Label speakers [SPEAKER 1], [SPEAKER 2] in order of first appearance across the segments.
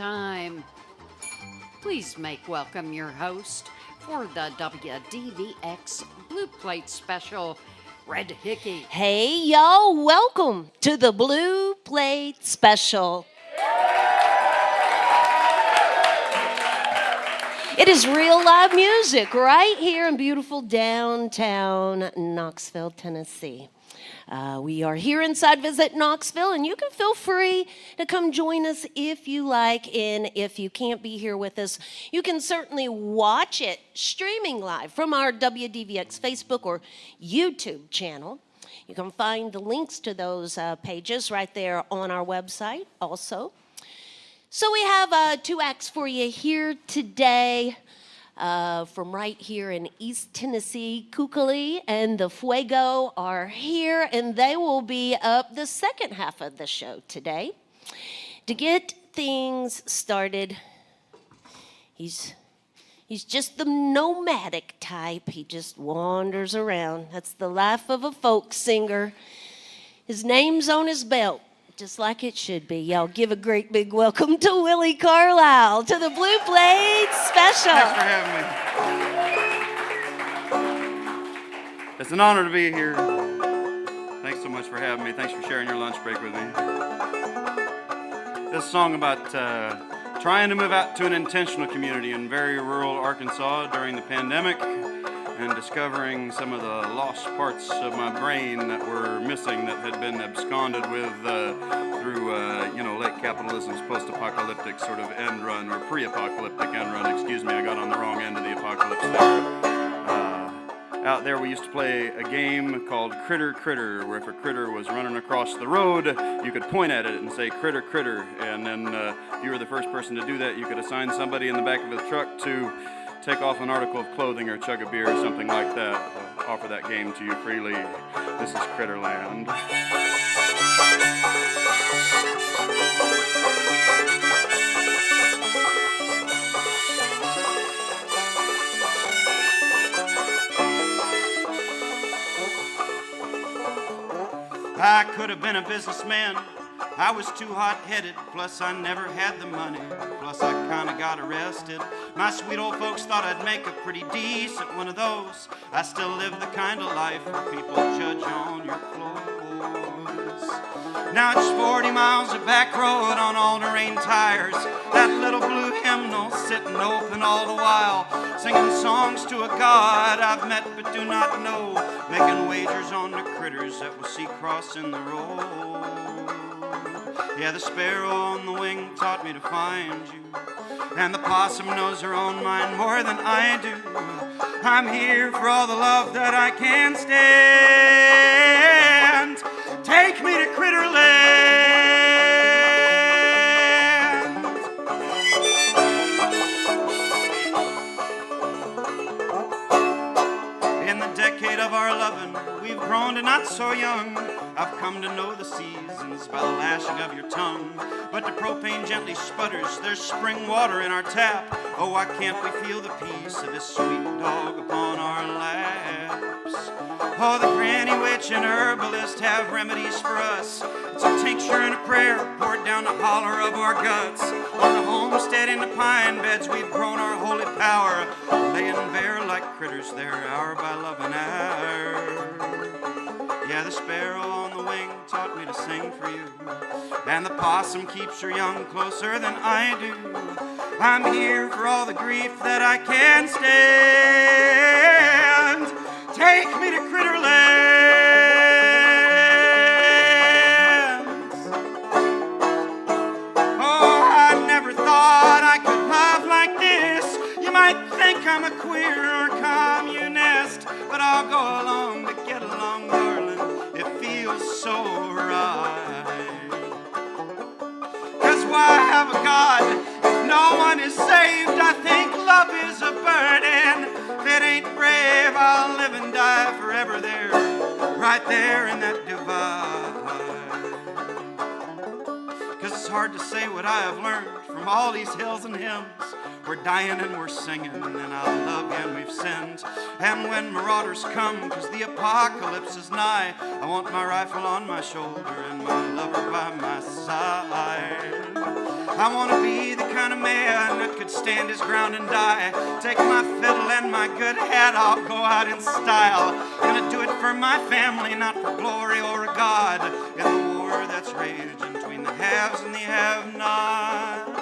[SPEAKER 1] time. Please make welcome your host for the WDVX Blue Plate Special, Red Hickey.
[SPEAKER 2] Hey, y'all, welcome to the Blue Plate Special. It is real live music right here in beautiful downtown Knoxville, Tennessee. We are here inside Visit Knoxville, and you can feel free to come join us if you like. And if you can't be here with us, you can certainly watch it streaming live from our WDVX Facebook or YouTube channel. You can find the links to those pages right there on our website also. So we have two acts for you here today from right here in East Tennessee. Kukuly and the Fuego are here, and they will be up the second half of the show today. To get things started, he's just the nomadic type. He just wanders around. That's the life of a folk singer. His name's on his belt, just like it should be. Y'all give a great big welcome to Willi Carlisle to the Blue Plate Special.
[SPEAKER 3] Thanks for having me. It's an honor to be here. Thanks so much for having me. Thanks for sharing your lunch break with me. This song about trying to move out to an intentional community in very rural Arkansas during the pandemic, and discovering some of the lost parts of my brain that were missing, that had been absconded with through late capitalism's post-apocalyptic sort of end run, or pre-apocalyptic end run. Excuse me, I got on the wrong end of the apocalypse there. Out there we used to play a game called Critter Critter, where if a critter was running across the road, you could point at it and say Critter Critter, and then if you were the first person to do that, you could assign somebody in the back of the truck to take off an article of clothing or chug a beer or something like that. I'll offer that game to you freely. This is Critterland. I could have been a businessman. I was too hot-headed, plus I never had the money, plus I kinda got arrested. My sweet old folks thought I'd make a pretty decent one of those. I still live the kind of life where people judge on your clothes. Now it's 40 miles of back road on all-terrain tires, that little blue hymnal sitting open all the while, singing songs to a God I've met but do not know, making wagers on the critters that we'll see crossing the road. Yeah, the sparrow on the wing taught me to find you, and the possum knows her own mind more than I do. I'm here for all the love that I can stand. Take me to Critterland. In the decade of our loving, we've grown to not so young. I've come to know the seasons by the lashing of your tongue. But the propane gently sputters, there's spring water in our tap. Oh, why can't we feel the peace of this sweet dog upon our laps? Oh, the granny witch and herbalist have remedies for us. It's a tincture and a prayer poured down the holler of our guts. On the homestead in the pine beds, we've grown our holy power, laying bare like critters there, hour by loving hour. Yeah, the sparrow on the wing taught me to sing for you, and the possum keeps her young closer than I do. I'm here for all the grief that I can stand. Take me to Critterland. Oh, I never thought I could love like this. You might think I'm a queer or communist, but I'll go along to get along, darling. It feels so right. 'Cause why have a God if no one is saved? I think love is a burden. If it ain't brave, I'll live and die forever there, right there in that divide. 'Cause it's hard to say what I have learned from all these hills and hymns. We're dying and we're singing, and I love you and we've sinned. And when marauders come, 'cause the apocalypse is nigh, I want my rifle on my shoulder and my lover by my side. I want to be the kind of man that could stand his ground and die. Take my fiddle and my good hat, I'll go out in style. Gonna do it for my family, not for glory or a god. In the war that's raging between the haves and the have-nots.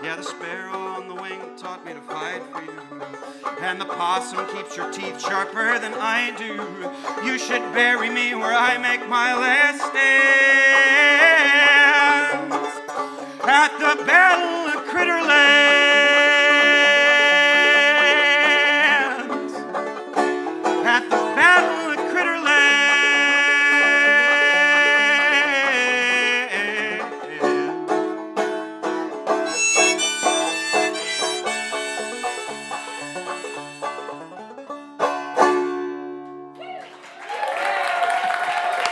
[SPEAKER 3] Yeah, the sparrow on the wing taught me to fight for you. And the possum keeps your teeth sharper than I do. You should bury me where I make my last stand. At the Battle of Critterland. At the Battle of Critterland.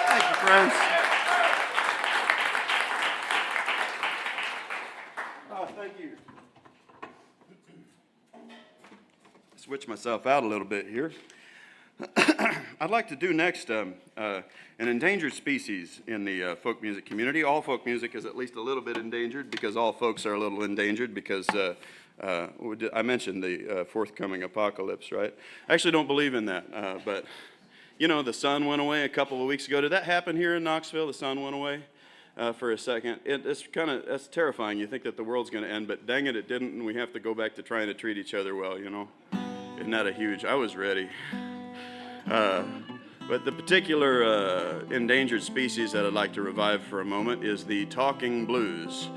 [SPEAKER 3] Thank you, friends. Thank you. Switch myself out a little bit here. I'd like to do next an endangered species in the folk music community. All folk music is at least a little bit endangered because all folks are a little endangered because I mentioned the forthcoming apocalypse, right? I actually don't believe in that, but you know, the sun went away a couple of weeks ago. Did that happen here in Knoxville? The sun went away? For a second. That's terrifying. You think that the world's going to end, but dang it, it didn't, and we have to go back to trying to treat each other well, you know. Isn't that a huge, I was ready. But the particular endangered species that I'd like to revive for a moment is the talking blues.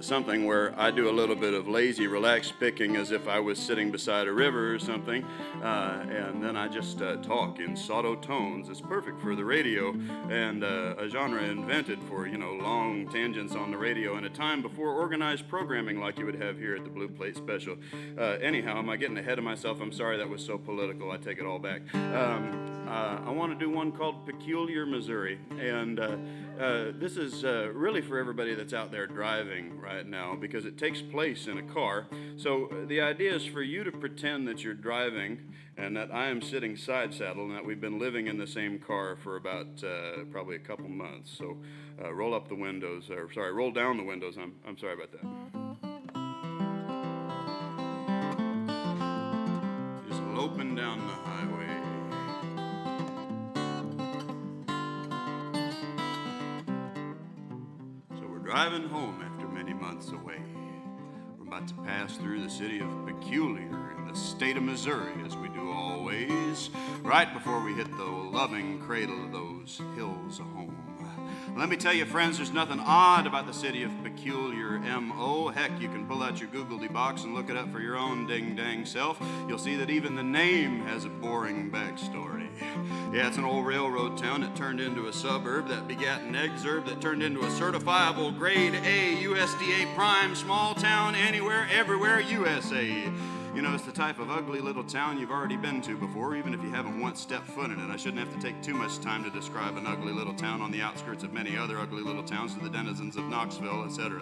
[SPEAKER 3] Something where I do a little bit of lazy, relaxed picking as if I was sitting beside a river or something, and then I just talk in sotto tones. It's perfect for the radio, and a genre invented for, you know, long tangents on the radio in a time before organized programming like you would have here at the Blue Plate Special. Anyhow, am I getting ahead of myself? I'm sorry, that was so political. I take it all back. I want to do one called Peculiar Missouri, and this is really for everybody that's out there driving right now because it takes place in a car. So the idea is for you to pretend that you're driving and that I am sitting side saddle and that we've been living in the same car for about probably a couple months. So roll up the windows, or sorry, roll down the windows. I'm sorry about that. Just loping down the highway. Driving home after many months away. We're about to pass through the city of Peculiar in the state of Missouri, as we do always, right before we hit the loving cradle of those hills of home. Let me tell you, friends, there's nothing odd about the city of Peculiar, M.O. Heck, you can pull out your Googledy box and look it up for your own ding-dang self. You'll see that even the name has a boring backstory. Yeah, it's an old railroad town that turned into a suburb that begat an exurb that turned into a certifiable grade A USDA prime small town anywhere, everywhere USA. You know, it's the type of ugly little town you've already been to before, even if you haven't once stepped foot in it. I shouldn't have to take too much time to describe an ugly little town on the outskirts of many other ugly little towns to the denizens of Knoxville, etc.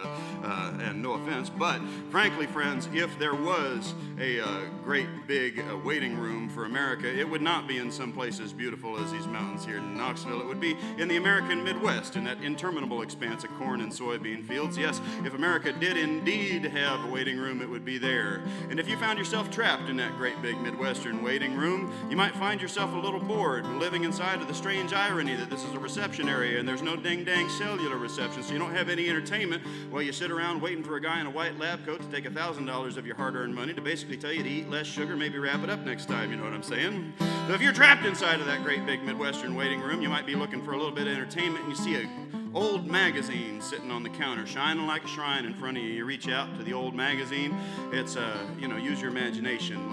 [SPEAKER 3] And no offense, but frankly, friends, if there was a great big waiting room for America, it would not be in some place as beautiful as these mountains here in Knoxville. It would be in the American Midwest, in that interminable expanse of corn and soybean fields. Yes, if America did indeed have a waiting room, it would be there. And if you found yourself trapped in that great big Midwestern waiting room, you might find yourself a little bored living inside of the strange irony that this is a reception area and there's no ding-dang cellular reception, so you don't have any entertainment while you sit around waiting for a guy in a white lab coat to take $1,000 of your hard-earned money to basically tell you to eat less sugar, maybe wrap it up next time, you know what I'm saying? So if you're trapped inside of that great big Midwestern waiting room, you might be looking for a little bit of entertainment and you see a old magazine sitting on the counter, shining like a shrine in front of you. You reach out to the old magazine. It's, use your imagination,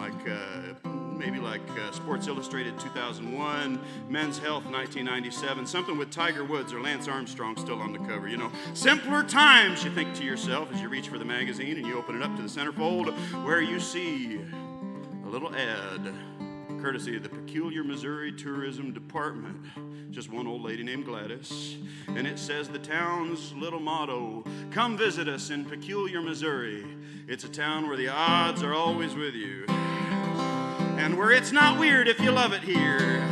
[SPEAKER 3] maybe like Sports Illustrated 2001, Men's Health 1997, something with Tiger Woods or Lance Armstrong still on the cover. You know, simpler times, you think to yourself as you reach for the magazine and you open it up to the centerfold where you see a little ad courtesy of the Peculiar Missouri Tourism Department. Just one old lady named Gladys. And it says the town's little motto, come visit us in Peculiar, Missouri. It's a town where the odds are always with you. And where it's not weird if you love it here.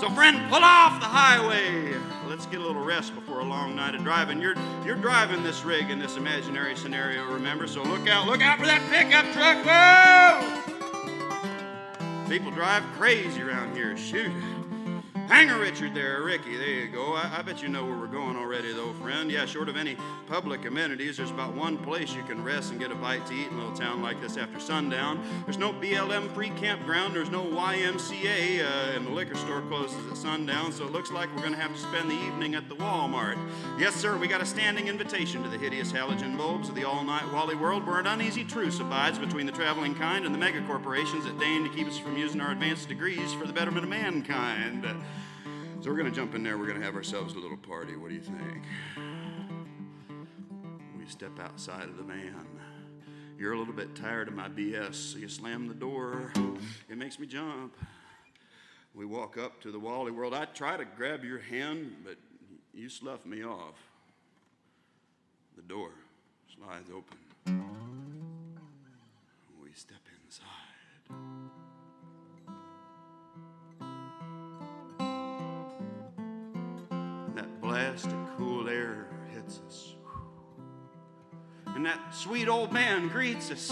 [SPEAKER 3] So friend, pull off the highway. Let's let's get a little rest before a long night of driving. You're driving this rig in this imaginary scenario, remember? So look out for that pickup truck. Whoa! People drive crazy around here. Shoot. Hang a Richard there, Ricky. There you go. I bet you know where we're going already, though, friend. Yeah, short of any public amenities, there's about one place you can rest and get a bite to eat in a little town like this after sundown. There's no BLM free campground. There's no YMCA, and the liquor store closes at sundown, so it looks like we're going to have to spend the evening at the Walmart. Yes, sir, we got a standing invitation to the hideous halogen bulbs of the all-night Wally world, where an uneasy truce abides between the traveling kind and the mega corporations that deign to keep us from using our advanced degrees for the betterment of mankind. So we're going to jump in there. We're going to have ourselves a little party. What do you think? We step outside of the van. You're a little bit tired of my BS, so you slam the door. It makes me jump. We walk up to the Wally world. I try to grab your hand, but you slough me off. The door slides open. We step inside. Blast of cool air hits us. And that sweet old man greets us.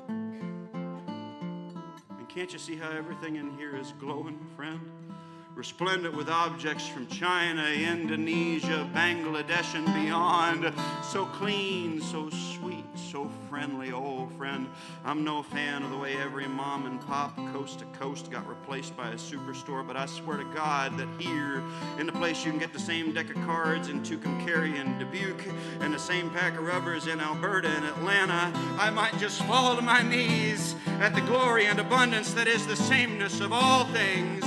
[SPEAKER 3] And can't you see how everything in here is glowing, friend? Resplendent with objects from China, Indonesia, Bangladesh, and beyond. So clean, so sweet, so friendly. Oh, friend, I'm no fan of the way every mom and pop coast to coast got replaced by a superstore, but I swear to God that here, in the place you can get the same deck of cards in Tucumcari and Dubuque, and the same pack of rubbers in Alberta and Atlanta, I might just fall to my knees at the glory and abundance that is the sameness of all things.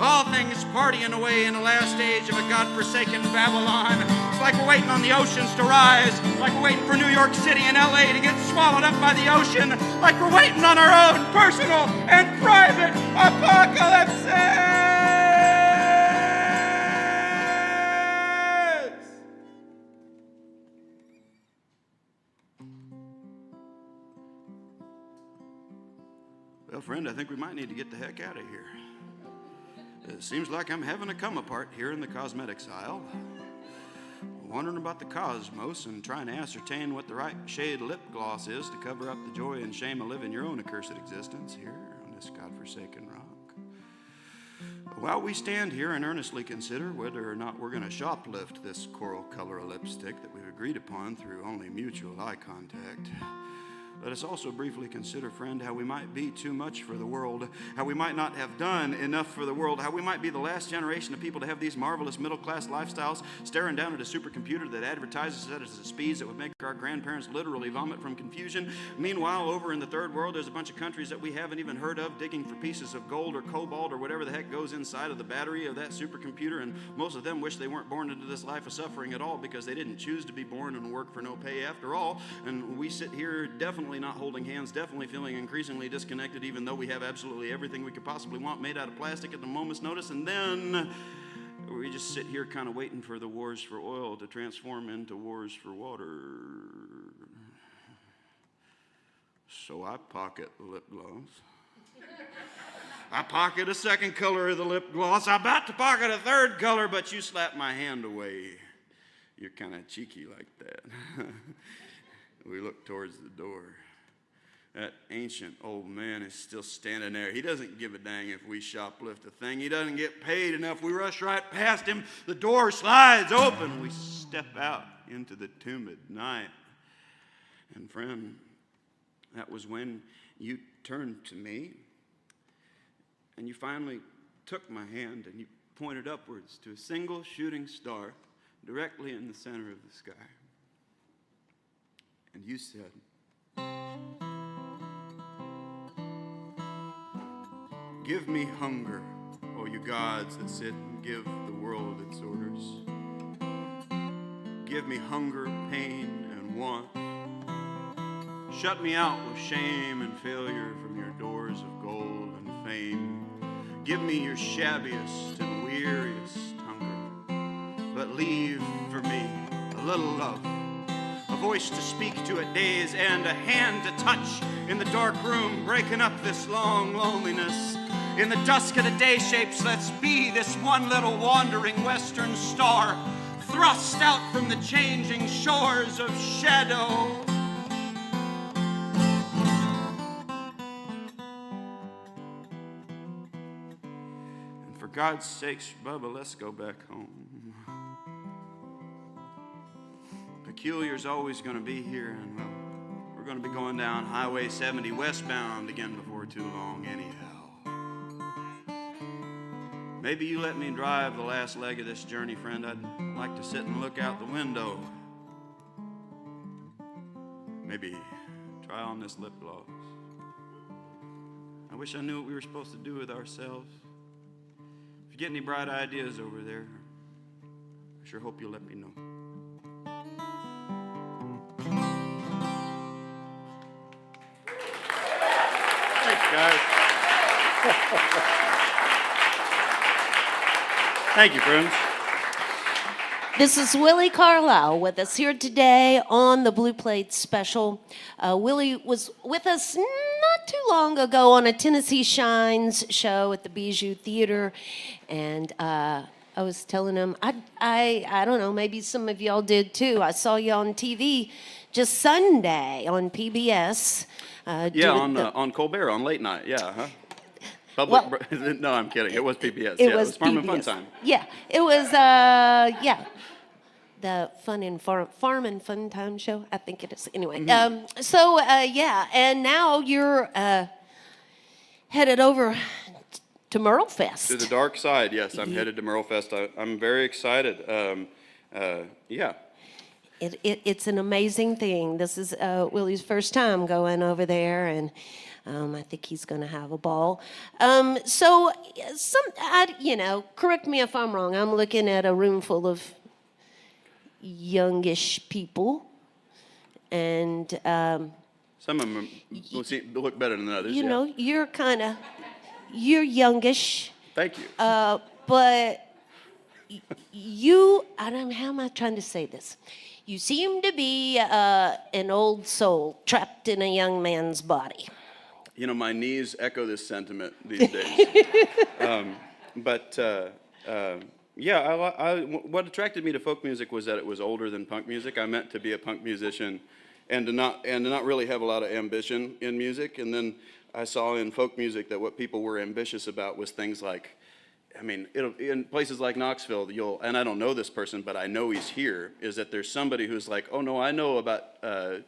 [SPEAKER 3] All things partying away in the last age of a godforsaken Babylon. It's like we're waiting on the oceans to rise, like we're waiting for New York City and LA to get swallowed up by the ocean, like we're waiting on our own personal and private apocalypses. Well, friend, I think we might need to get the heck out of here. It seems like I'm having a come-apart here in the cosmetics aisle. Wondering about the cosmos and trying to ascertain what the right shade lip gloss is to cover up the joy and shame of living your own accursed existence here on this godforsaken rock. While we stand here and earnestly consider whether or not we're going to shoplift this coral color of lipstick that we've agreed upon through only mutual eye contact, let us also briefly consider, friend, how we might be too much for the world, how we might not have done enough for the world, how we might be the last generation of people to have these marvelous middle-class lifestyles, staring down at a supercomputer that advertises at us at speeds that would make our grandparents literally vomit from confusion. Meanwhile, over in the third world, there's a bunch of countries that we haven't even heard of digging for pieces of gold or cobalt or whatever the heck goes inside of the battery of that supercomputer, and most of them wish they weren't born into this life of suffering at all because they didn't choose to be born and work for no pay after all. And we sit here definitely not holding hands, definitely feeling increasingly disconnected, even though we have absolutely everything we could possibly want made out of plastic at the moment's notice. And then we just sit here kind of waiting for the wars for oil to transform into wars for water. So I pocket the lip gloss. I pocket a second color of the lip gloss. I'm about to pocket a third color, but you slap my hand away. You're kind of cheeky like that. We look towards the door. That ancient old man is still standing there. He doesn't give a dang if we shoplift a thing. He doesn't get paid enough. We rush right past him. The door slides open. We step out into the tumid night. And friend, that was when you turned to me and you finally took my hand and you pointed upwards to a single shooting star directly in the center of the sky. And you said, "Give me hunger, O you gods that sit and give the world its orders. Give me hunger, pain, and want. Shut me out with shame and failure from your doors of gold and fame. Give me your shabbiest and weariest hunger, but leave for me a little love, a voice to speak to at day's end, a hand to touch in the dark room, breaking up this long loneliness. In the dusk of the day shapes, let's be this one little wandering western star, thrust out from the changing shores of shadow. And for God's sakes, Bubba, let's go back home. Peculiar's always going to be here, and well, we're going to be going down Highway 70 westbound again before too long anyhow. Maybe you let me drive the last leg of this journey, friend. I'd like to sit and look out the window. Maybe try on this lip gloss. I wish I knew what we were supposed to do with ourselves. If you get any bright ideas over there, I sure hope you'll let me know. Thanks, guys. Thank you, friends.
[SPEAKER 2] This is Willi Carlisle with us here today on the Blue Plate Special. Willi was with us not too long ago on a Tennessee Shines show at the Bijou Theater, and I was telling him, I don't know, maybe some of y'all did too. I saw you on TV just Sunday on PBS.
[SPEAKER 3] On Colbert on late night. Yeah, huh? No, I'm kidding. It was PBS.
[SPEAKER 2] It was
[SPEAKER 3] Farm
[SPEAKER 2] PBS.
[SPEAKER 3] and Fun Time.
[SPEAKER 2] Yeah, it was. The Fun and Farm and Fun Time show. I think it is. Anyway, and now you're headed over to Merle Fest.
[SPEAKER 3] To the dark side, yes. I'm headed to Merle Fest. I'm very excited. Yeah.
[SPEAKER 2] It's an amazing thing. This is Willi's first time going over there, and I think he's going to have a ball. Correct me if I'm wrong. I'm looking at a room full of youngish people, and
[SPEAKER 3] some of them look better than others.
[SPEAKER 2] You're youngish.
[SPEAKER 3] Thank you.
[SPEAKER 2] But how am I trying to say this? You seem to be an old soul trapped in a young man's body.
[SPEAKER 3] You know, my knees echo this sentiment these days. What attracted me to folk music was that it was older than punk music. I meant to be a punk musician and to not really have a lot of ambition in music. And then I saw in folk music that what people were ambitious about was things like, in places like Knoxville, and I don't know this person, but I know he's here, is that there's somebody who's like, oh no, I know about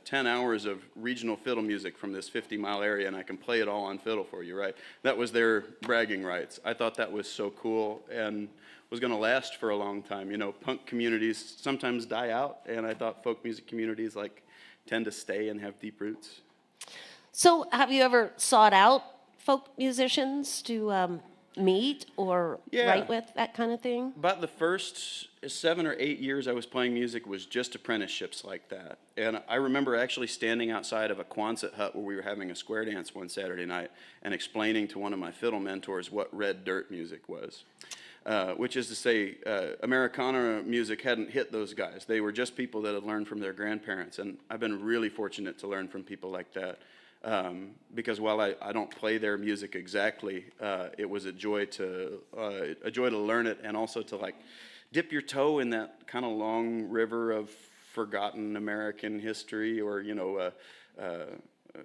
[SPEAKER 3] 10 hours of regional fiddle music from this 50-mile area, and I can play it all on fiddle for you, right? That was their bragging rights. I thought that was so cool and was going to last for a long time. You know, punk communities sometimes die out, and I thought folk music communities tend to stay and have deep roots.
[SPEAKER 2] So have you ever sought out folk musicians to meet or write with, that kind of thing?
[SPEAKER 3] About the first 7 or 8 years I was playing music was just apprenticeships like that. And I remember actually standing outside of a Quonset hut where we were having a square dance one Saturday night and explaining to one of my fiddle mentors what red dirt music was. Which is to say, Americana music hadn't hit those guys. They were just people that had learned from their grandparents. And I've been really fortunate to learn from people like that. Because while I don't play their music exactly, it was a joy to learn it, and also to dip your toe in that kind of long river of forgotten American history, or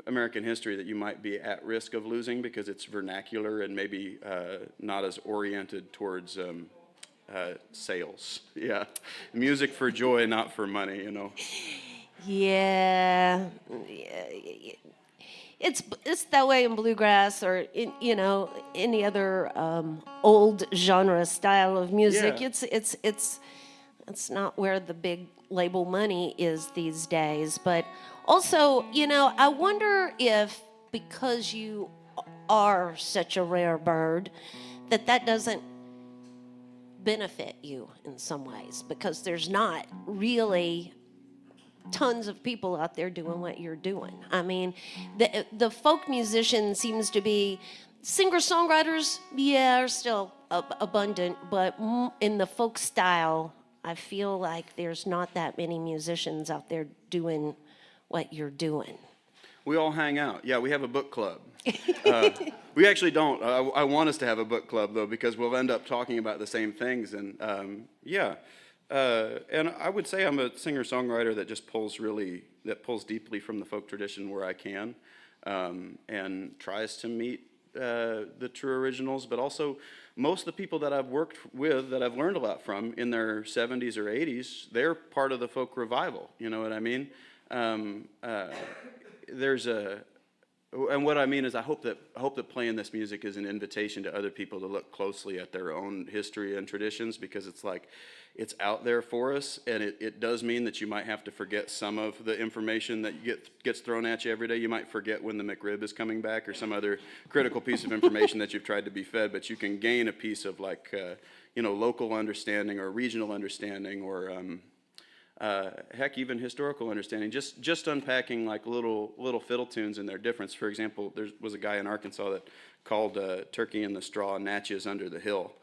[SPEAKER 3] American history that you might be at risk of losing because it's vernacular and maybe not as oriented towards sales. Yeah, music for joy, not for money.
[SPEAKER 2] Yeah. It's that way in bluegrass or in, any other old genre style of music. Yeah. It's not where the big label money is these days. But also, I wonder if because you are such a rare bird, that doesn't benefit you in some ways, because there's not really tons of people out there doing what you're doing. I mean, the folk musician seems to be, singer-songwriters, are still abundant, but in the folk style, I feel like there's not that many musicians out there doing what you're doing.
[SPEAKER 3] We all hang out. Yeah, we have a book club. We actually don't. I want us to have a book club, though, because we'll end up talking about the same things. And and I would say I'm a singer-songwriter that just pulls deeply from the folk tradition where I can, and tries to meet the true originals, but also most of the people that I've worked with, that I've learned a lot from in their 70s or 80s, they're part of the folk revival. You know what I mean? And what I mean is I hope that playing this music is an invitation to other people to look closely at their own history and traditions, because it's like, it's out there for us, and it does mean that you might have to forget some of the information that gets thrown at you every day. You might forget when the McRib is coming back or some other critical piece of information that you've tried to be fed, but you can gain a piece of like, local understanding or regional understanding, or heck, even historical understanding, just unpacking like little fiddle tunes and their difference. For example, there was a guy in Arkansas that called Turkey in the Straw Natchez Under the Hill,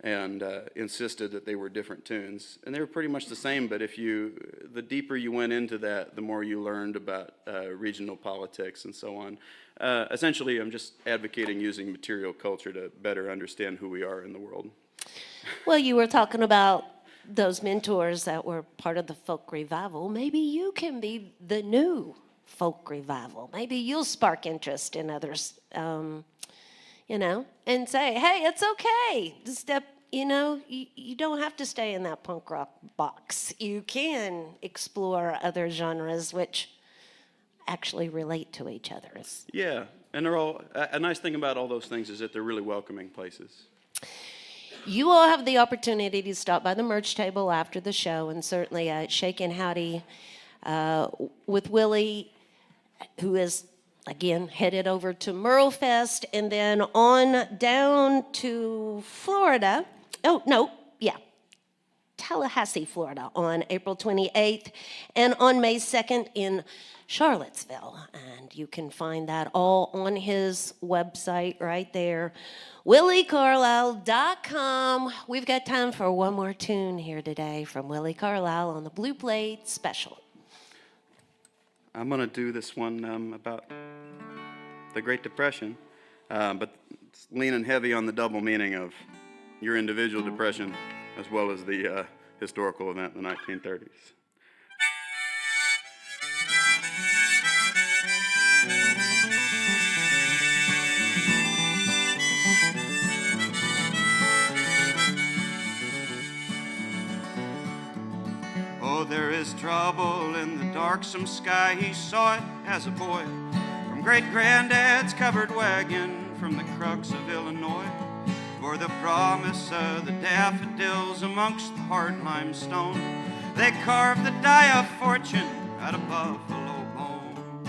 [SPEAKER 3] and insisted that they were different tunes. And they were pretty much the same, but the deeper you went into that, the more you learned about regional politics and so on. Essentially, I'm just advocating using material culture to better understand who we are in the world.
[SPEAKER 2] Well, you were talking about those mentors that were part of the folk revival. Maybe you can be the new folk revival. Maybe you'll spark interest in others, and say, hey, it's okay to step, you don't have to stay in that punk rock box. You can explore other genres which actually relate to each other.
[SPEAKER 3] Yeah, and they're all, a nice thing about all those things is that they're really welcoming places.
[SPEAKER 2] You all have the opportunity to stop by the merch table after the show, and certainly shake and howdy with Willi, who is, again, headed over to Merlefest, and then on down to Florida. Tallahassee, Florida, on April 28th, and on May 2nd in Charlottesville. And you can find that all on his website right there, WilliCarlisle.com. We've got time for one more tune here today from Willi Carlisle on the Blue Plate Special.
[SPEAKER 3] I'm going to do this one about the Great Depression, but it's leaning heavy on the double meaning of your individual depression as well as the historical event in the 1930s. Oh, there is trouble in the darksome sky. He saw it as a boy from great-granddad's covered wagon from the crux of Illinois. For the promise of the daffodils amongst the hard limestone, they carved the die of fortune out of buffalo bones.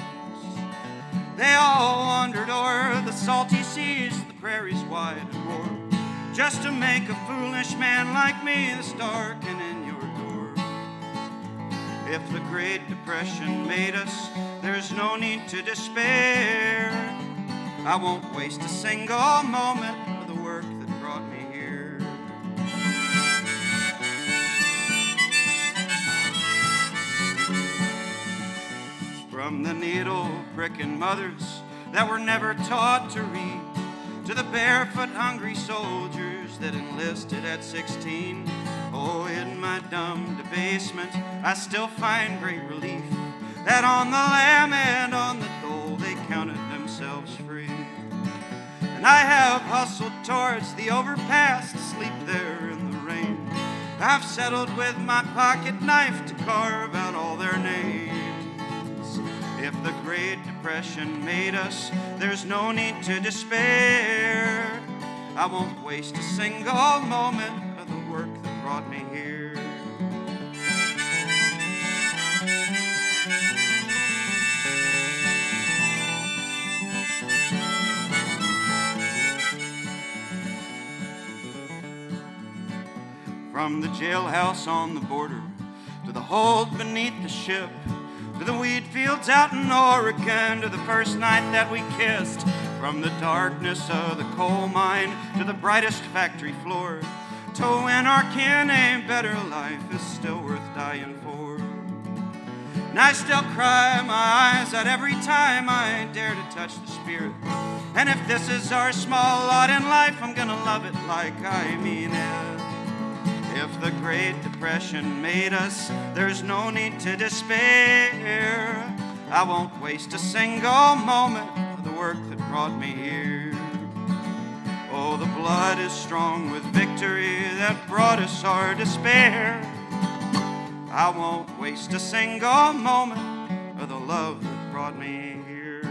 [SPEAKER 3] They all wandered o'er the salty seas, the prairies wide and roar, just to make a foolish man like me this darken in your door. If the Great Depression made us, there's no need to despair. I won't waste a single moment of the work that brought me here. From the needle-pricking mothers that were never taught to read, to the barefoot hungry soldiers that enlisted at 16. Oh, in my dumb debasement, I still find great relief that on the lamb and on the dole they counted themselves free. And I have hustled towards the overpass to sleep there in the rain. I've settled with my pocket knife to carve out all their names. If the Great Depression made us, there's no need to despair. I won't waste a single moment of the work that brought me here. From the jailhouse on the border to the hold beneath the ship, to the wheat fields out in Oregon, to the first night that we kissed. From the darkness of the coal mine to the brightest factory floor, to when our kin a better life is still worth dying for. And I still cry my eyes out every time I dare to touch the Spirit. And if this is our small lot in life, I'm gonna love it like I mean it. If the Great Depression made us, there's no need to despair. I won't waste a single moment of the work that brought me here. Oh, the blood is strong with victory that brought us our despair. I won't waste a single moment of the love that brought me here.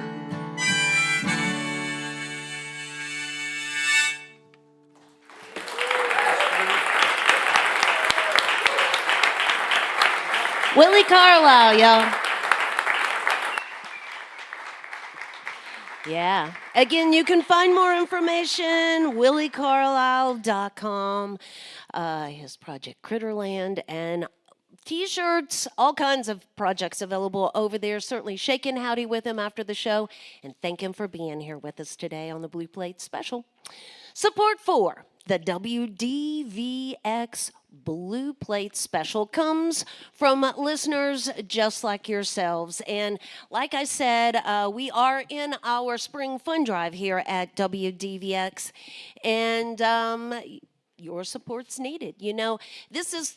[SPEAKER 2] Willi Carlisle, y'all. Yeah. Again, you can find more information, willicarlisle.com, his project Critterland, and T-shirts, all kinds of projects available over there. Certainly shake and howdy with him after the show, and thank him for being here with us today on the Blue Plate Special. Support for the WDVX Blue Plate Special comes from listeners just like yourselves. And like I said, we are in our spring fund drive here at WDVX, and your support's needed. You know, this is...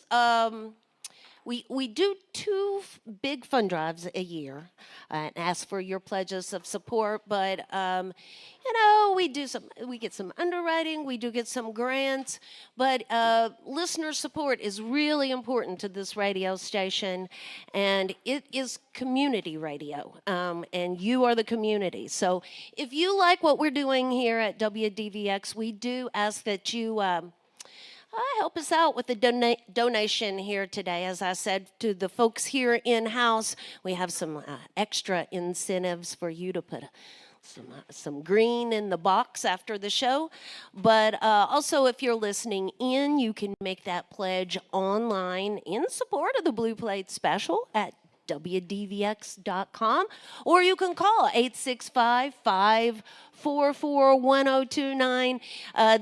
[SPEAKER 2] We do two big fund drives a year and ask for your pledges of support, but you know, we get some underwriting, we do get some grants, but listener support is really important to this radio station, and it is community radio, and you are the community. So if you like what we're doing here at WDVX, we do ask that you help us out with the donation here today. As I said to the folks here in-house, we have some extra incentives for you to put some green in the box after the show. But also, if you're listening in, you can make that pledge online in support of the Blue Plate Special at WDVX.com, or you can call 865-544-1029.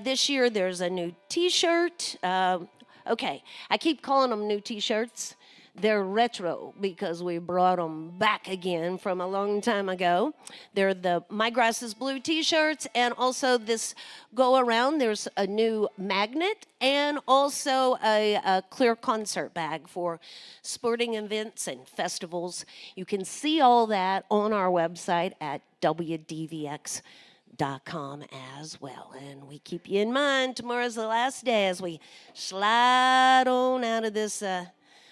[SPEAKER 2] This year there's a new T-shirt. Okay, I keep calling them new T-shirts. They're retro because we brought them back again from a long time ago. They're the My Grass is Blue T-shirts, and also this go around, there's a new magnet and also a clear concert bag for sporting events and festivals. You can see all that on our website at WDVX.com as well. And we keep you in mind. Tomorrow's the last day as we slide on out of this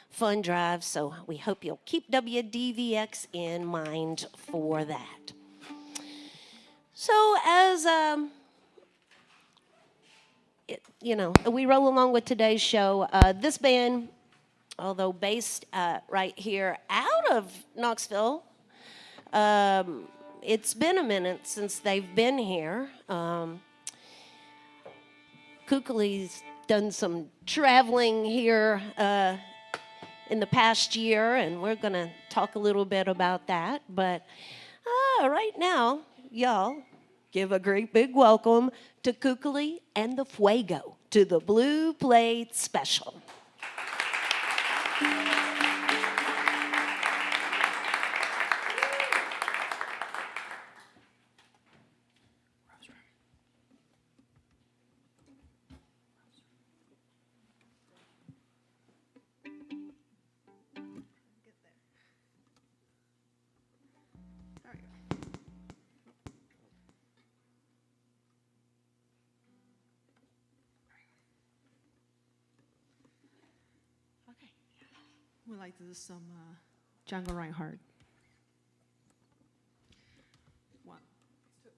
[SPEAKER 2] fund drive, so we hope you'll keep WDVX in mind for that. So as we roll along with today's show, this band, although based right here out of Knoxville, it's been a minute since they've been here. Kukuly's done some traveling here in the past year, and we're going to talk a little bit about that. But right now, y'all, give a great big welcome to Kukuly and the Fuego to the Blue Plate Special.
[SPEAKER 4] We like to do some Django Reinhardt. 1, 2.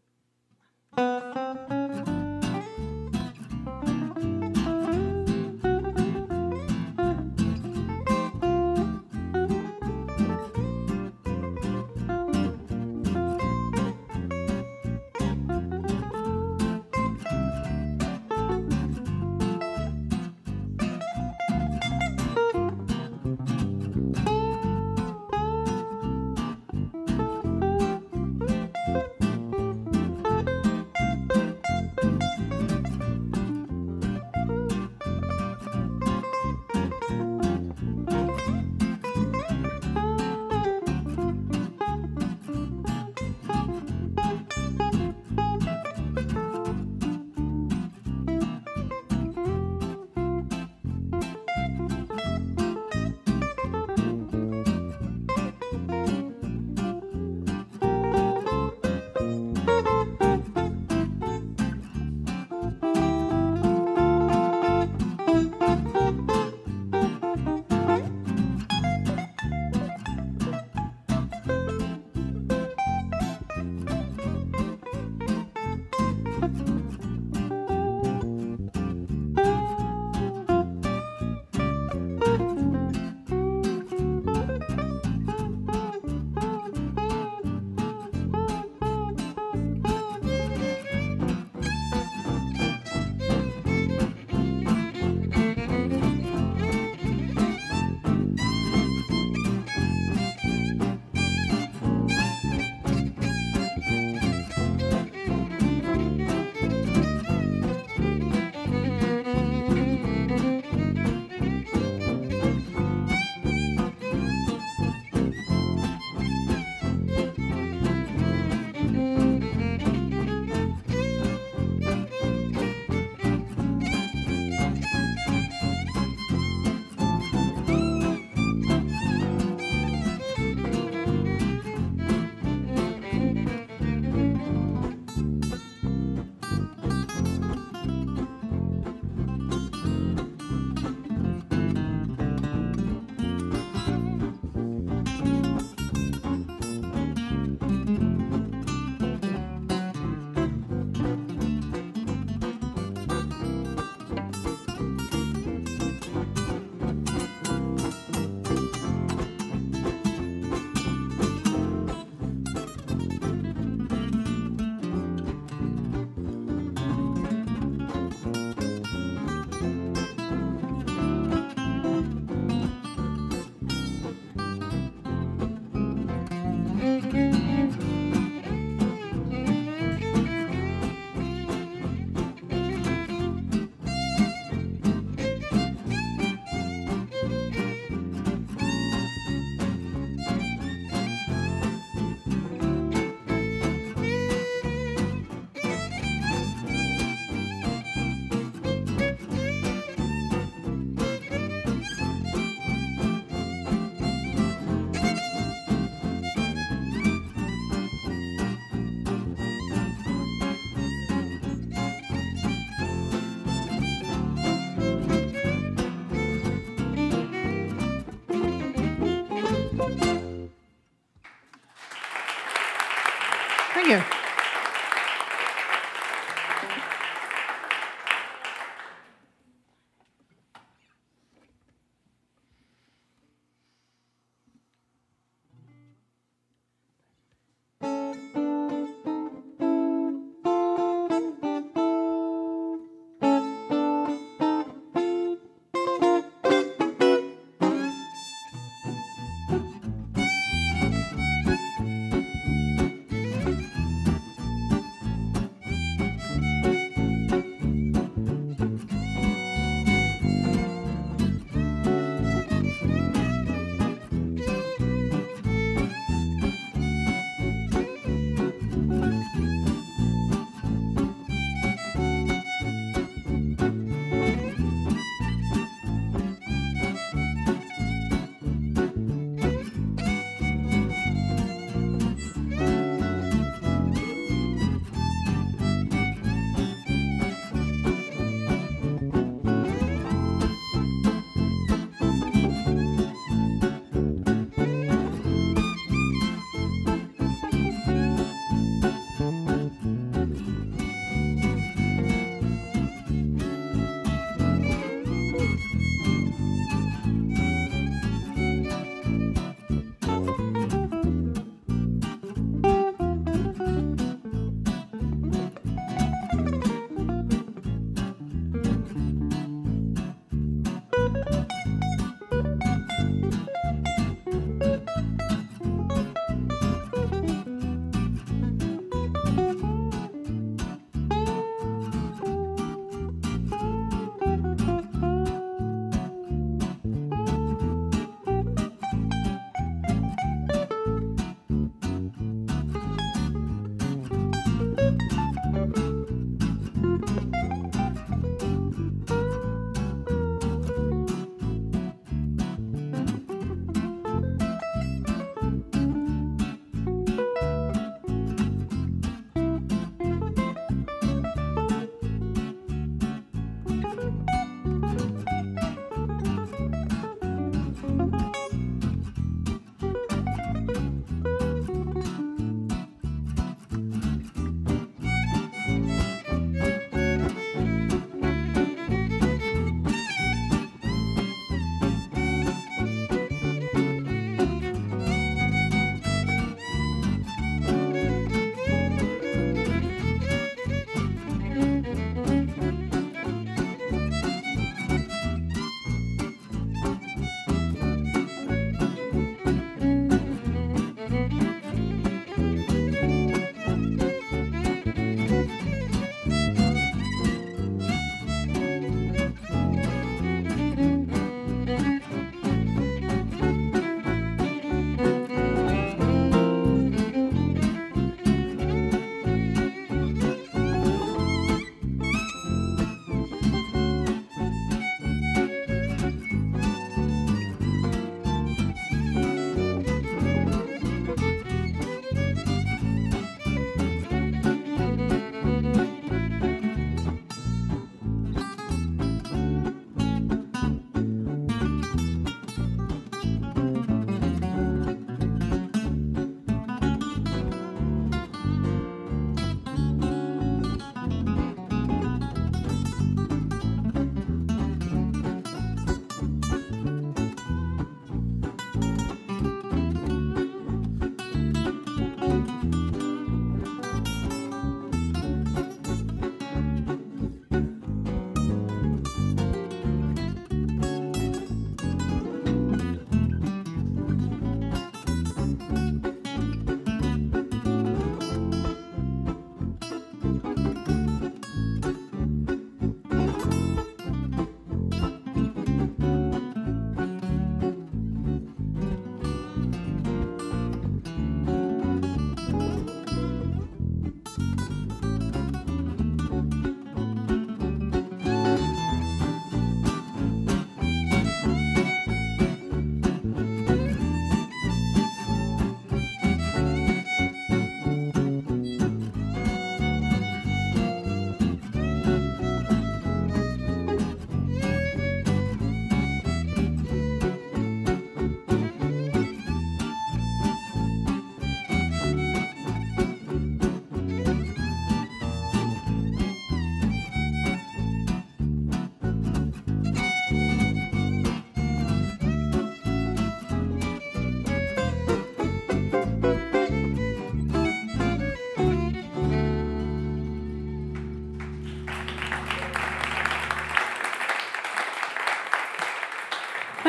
[SPEAKER 4] Thank you.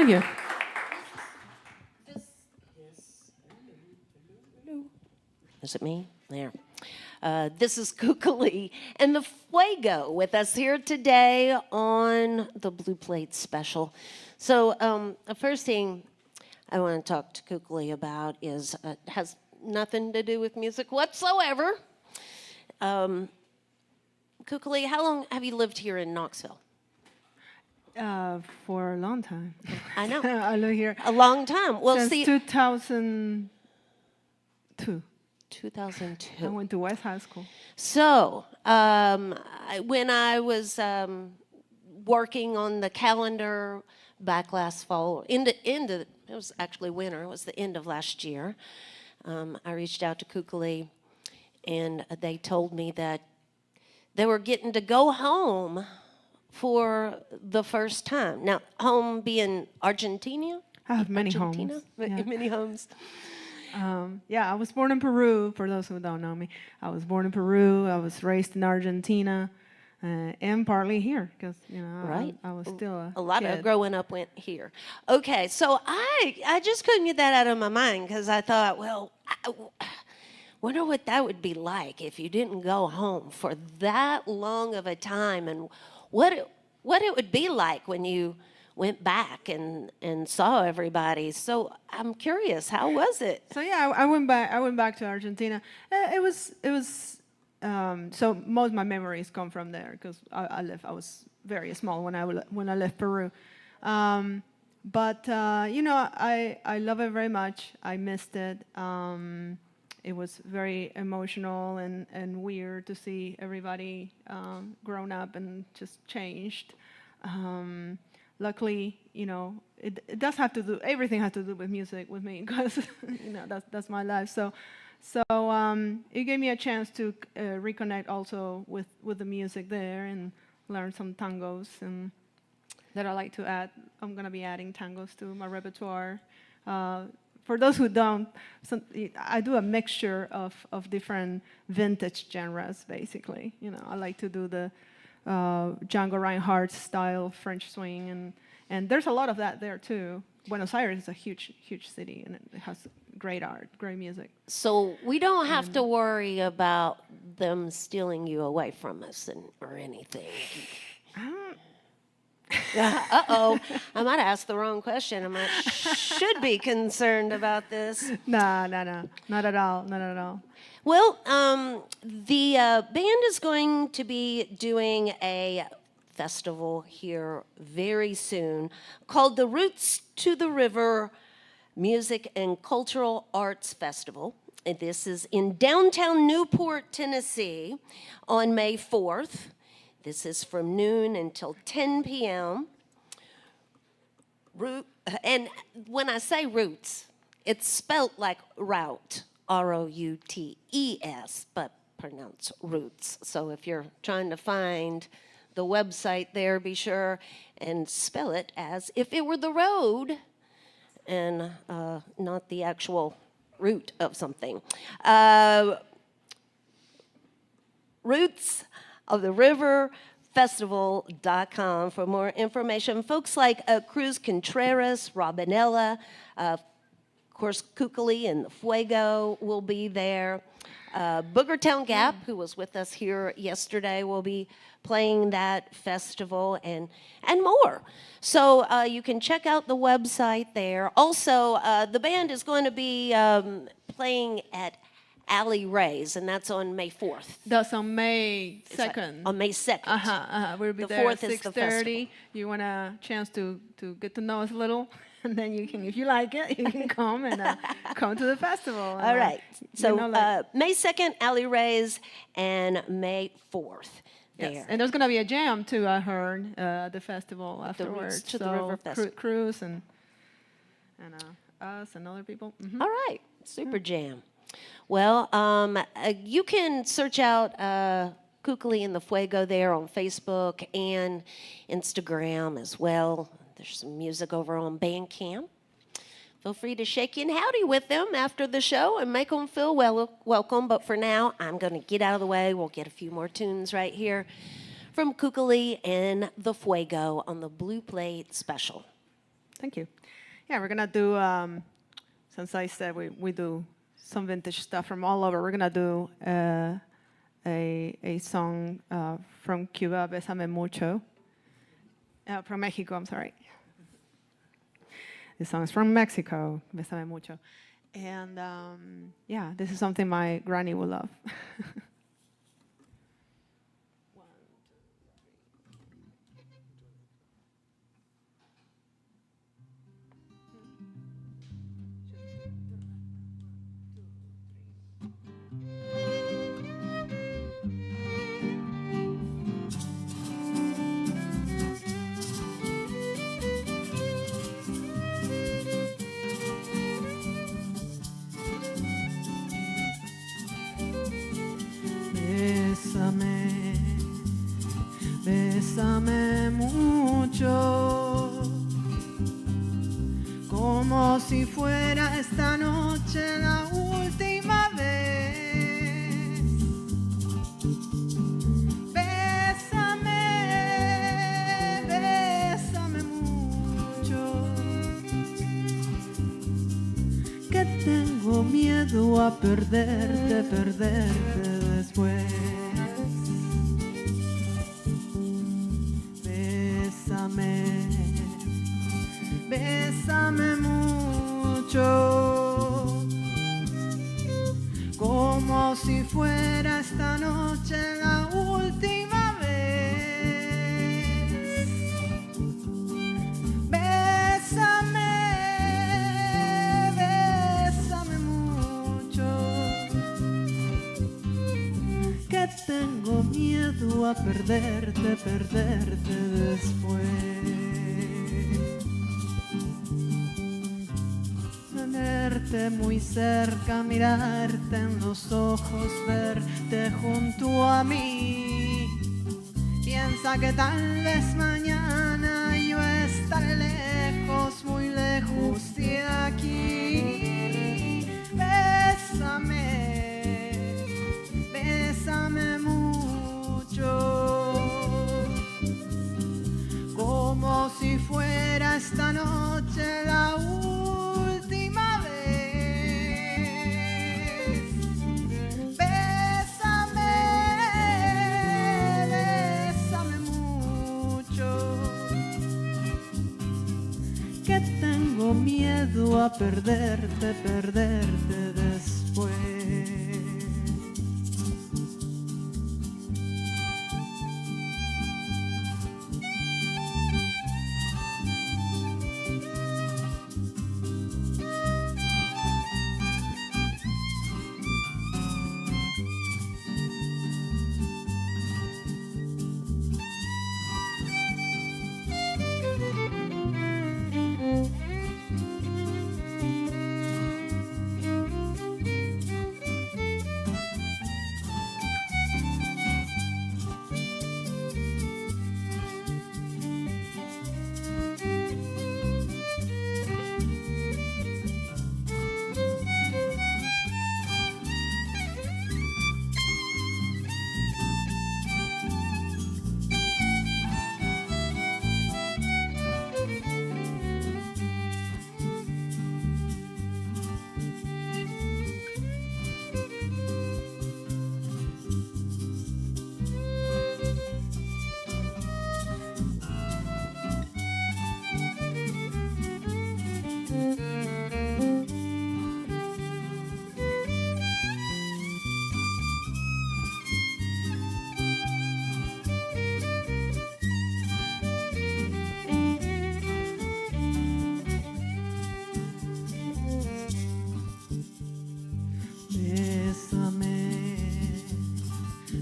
[SPEAKER 4] Thank you.
[SPEAKER 2] Is it me? There. This is Kukuly and the Fuego with us here today on the Blue Plate Special. So the first thing I want to talk to Kukuly about is has nothing to do with music whatsoever. Kukuly, how long have you lived here in Knoxville?
[SPEAKER 4] For a long time.
[SPEAKER 2] I know.
[SPEAKER 4] I live here
[SPEAKER 2] A long time. Well,
[SPEAKER 4] since
[SPEAKER 2] see,
[SPEAKER 4] 2002.
[SPEAKER 2] 2002.
[SPEAKER 4] I went to West High School.
[SPEAKER 2] So, when I was working on the calendar back last fall, it was actually winter, it was the end of last year, I reached out to Kukuly, and they told me that they were getting to go home for the first time. Now, home being Argentina?
[SPEAKER 4] I have many
[SPEAKER 2] Argentina?
[SPEAKER 4] homes. Yeah.
[SPEAKER 2] Many homes.
[SPEAKER 4] Yeah, I was born in Peru, for those who don't know me. I was born in Peru, I was raised in Argentina, and partly here, because,
[SPEAKER 2] Right.
[SPEAKER 4] I was still
[SPEAKER 2] A lot
[SPEAKER 4] kid.
[SPEAKER 2] of growing up went here. Okay, so I just couldn't get that out of my mind because I thought, well, I wonder what that would be like if you didn't go home for that long of a time, and what it would be like when you went back and saw everybody. So I'm curious, how was it?
[SPEAKER 4] So yeah, I went back to Argentina. It was so most of my memories come from there because I was very small when I left Peru. But I love it very much. I missed it. It was very emotional and weird to see everybody grown up and just changed. Luckily, it does have to do, everything has to do with music with me because, that's my life. So it gave me a chance to reconnect also with the music there and learn some tangos and that I like to add. I'm going to be adding tangos to my repertoire. For those who don't, I do a mixture of different vintage genres, basically. I like to do the Django Reinhardt style French swing, and there's a lot of that there too. Buenos Aires is a huge city, and it has great art, great music.
[SPEAKER 2] So we don't have to worry about them stealing you away from us or anything. Uh-oh, I might have asked the wrong question. I should be concerned about this.
[SPEAKER 4] No, not at all.
[SPEAKER 2] Well, the band is going to be doing a festival here very soon called the Roots to the River Music and Cultural Arts Festival. And this is in downtown Newport, Tennessee on May 4th. This is from noon until 10 p.m. And when I say roots, it's spelled like route, R-O-U-T-E-S, but pronounced roots. So if you're trying to find the website there, be sure and spell it as if it were the road and not the actual root of something. Roots of the River Festival.com for more information. Folks like Cruz Contreras, Robinella, of course, Kukuly and the Fuego will be there. Boogertown Gap, who was with us here yesterday, will be playing that festival and more. So you can check out the website there. Also, the band is going to be playing at Alley Ray's, and that's on May 4th.
[SPEAKER 4] That's on May 2nd.
[SPEAKER 2] On May 2nd.
[SPEAKER 4] We'll be
[SPEAKER 2] The
[SPEAKER 4] there
[SPEAKER 2] 4th
[SPEAKER 4] at
[SPEAKER 2] is the
[SPEAKER 4] 6:30. You want a chance to get to know us a little, and then you can, if you like it, you can come and come to the festival.
[SPEAKER 2] All right. So
[SPEAKER 4] like,
[SPEAKER 2] May 2nd, Alley Ray's, and May 4th.
[SPEAKER 4] yes.
[SPEAKER 2] There.
[SPEAKER 4] And there's going to be a jam too, I heard, the festival afterwards.
[SPEAKER 2] to the River Festival.
[SPEAKER 4] Cruz and us and other people. Mm-hmm.
[SPEAKER 2] All right. Super jam. Well, you can search out Kukuly and the Fuego there on Facebook and Instagram as well. There's some music over on Bandcamp. Feel free to shake in howdy with them after the show and make them feel welcome. But for now, I'm going to get out of the way. We'll get a few more tunes right here from Kukuly and the Fuego on the Blue Plate Special.
[SPEAKER 4] Thank you. Yeah, we're gonna do, since I said we do some vintage stuff from all over, we're gonna do a song from Cuba, Bésame Mucho. From Mexico, I'm sorry. This song is from Mexico, Bésame Mucho. And yeah, this is something my granny will love. Bésame, bésame mucho, como si fuera esta noche la última vez. Bésame, bésame mucho, que tengo miedo a perderte, perderte después. Bésame, bésame mucho, como si fuera esta noche la última vez. Bésame, bésame mucho, que tengo miedo a perderte, perderte después. Tenerte muy cerca, mirarte en los ojos, verte junto a mí. Piensa que tal vez mañana yo estaré lejos, muy lejos de aquí. Bésame, bésame mucho, como si fuera esta noche la última vez. Bésame, bésame mucho, que tengo miedo a perderte, perderte después.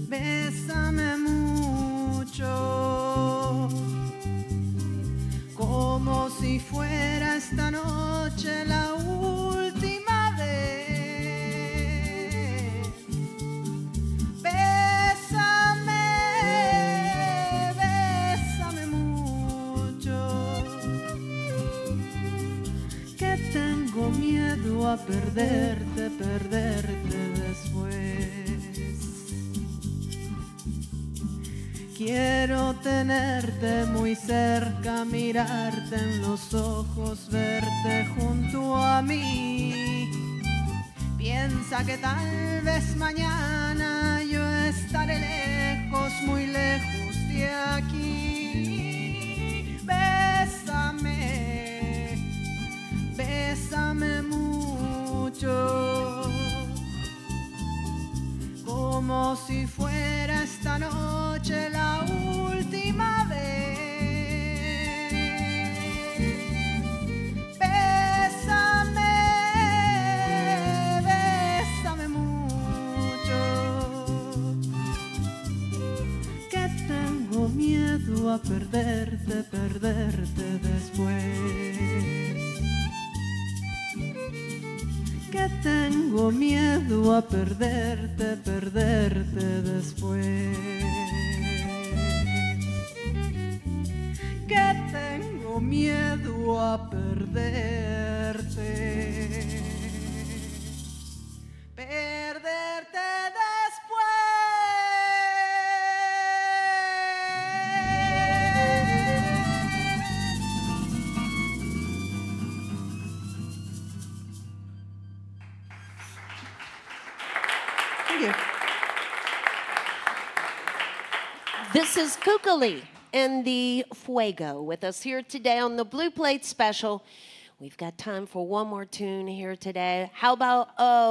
[SPEAKER 4] Bésame mucho, como si fuera esta noche la última vez. Bésame, bésame mucho, que tengo miedo a perderte, perderte después. Quiero tenerte muy cerca, mirarte en los ojos, verte junto a mí. Piensa que tal vez mañana yo estaré lejos, muy lejos de aquí. Bésame, bésame mucho, como si fuera esta noche la última vez. Bésame, bésame mucho, que tengo miedo a perderte, perderte después. Que tengo miedo a perderte, perderte después. Que tengo miedo a perderte, perderte
[SPEAKER 2] This is Kukuly and the Fuego with us here today on the Blue Plate Special. We've got time for one more tune here today. How about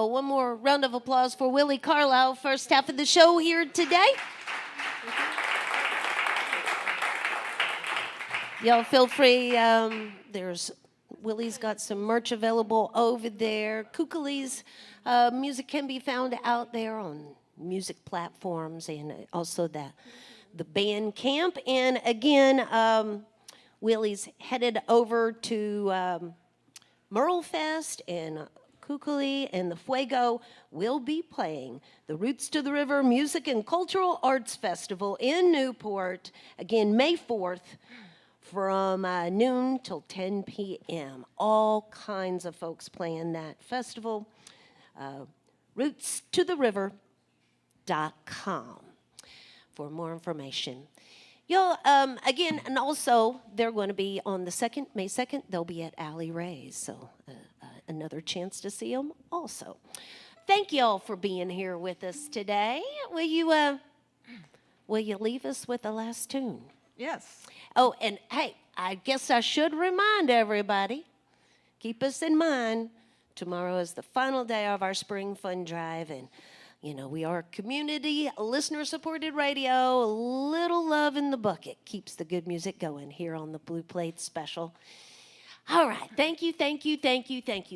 [SPEAKER 2] one more round of applause for Willi Carlisle, first half of the show here today. Y'all feel free. Willie's got some merch available over there. Kukuly's music can be found out there on music platforms and also the band camp. And again, Willie's headed over to Merle Fest, and Kukuly and the Fuego will be playing the Roots to the River Music and Cultural Arts Festival in Newport, again, May 4th, from noon till 10 p.m. All kinds of folks playing that festival. RootsToTheRiver.com for more information. Y'all, again, and also they're going to be on the 2nd, May 2nd, they'll be at Alley Ray's, so another chance to see them also. Thank y'all for being here with us today. Will you leave us with the last tune?
[SPEAKER 4] Yes.
[SPEAKER 2] Oh, and hey, I guess I should remind everybody, keep us in mind, tomorrow is the final day of our spring fund drive, and you know, we are community, listener-supported radio. A little love in the bucket keeps the good music going here on the Blue Plate Special. All right, thank you,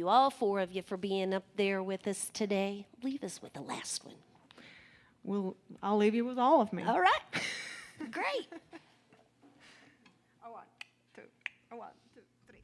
[SPEAKER 2] all four of you, for being up there with us today. Leave us with the last one.
[SPEAKER 4] Well, I'll leave you with all of me.
[SPEAKER 2] All right, great.
[SPEAKER 4] A one, two, a 1, 2, 3.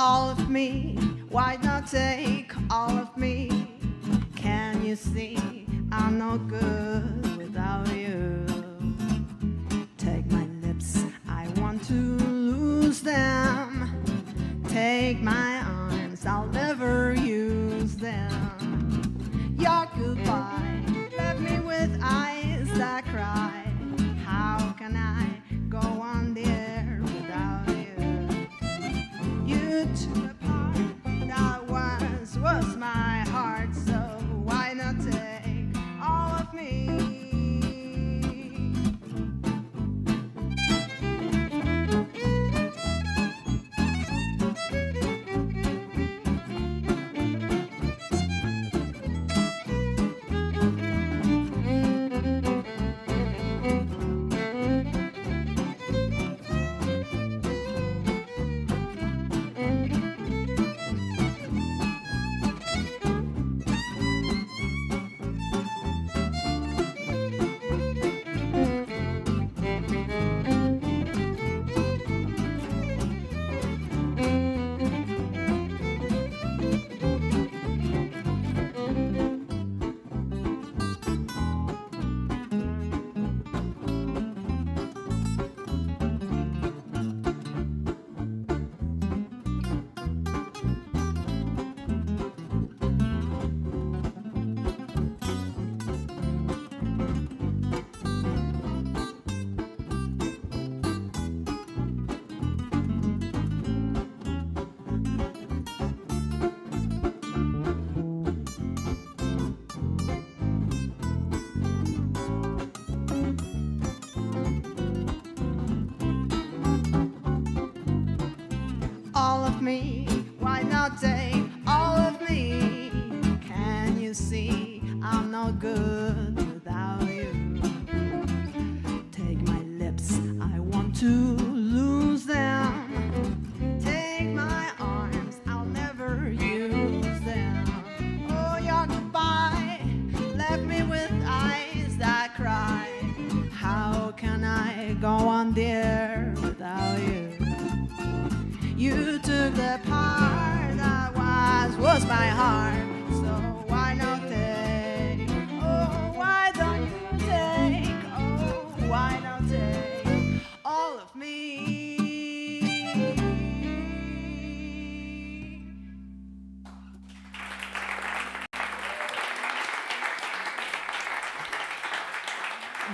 [SPEAKER 4] All of me, why not take all of me? Can you see I'm no good without you? Take my lips, I want to lose them. Take my arms, I'll never use them. Your goodbye left me with eyes that cry. How can I go on there without you? You took a part that once was my heart, so why not take all of me? me? Why not take all of me? Can you see I'm no good without you? Take my lips, I want to lose them. Take my arms, I'll never use them. Oh, your goodbye left me with eyes that cry. How can I go on, dear, without you? You took the part that was my heart. So why not take? Oh, why don't you take? Oh, why not take all of me?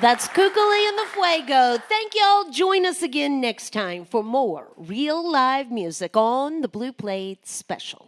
[SPEAKER 2] That's Kukuly and the Fuego. Thank y'all. Join us again next time for more real live music on the Blue Plate Special.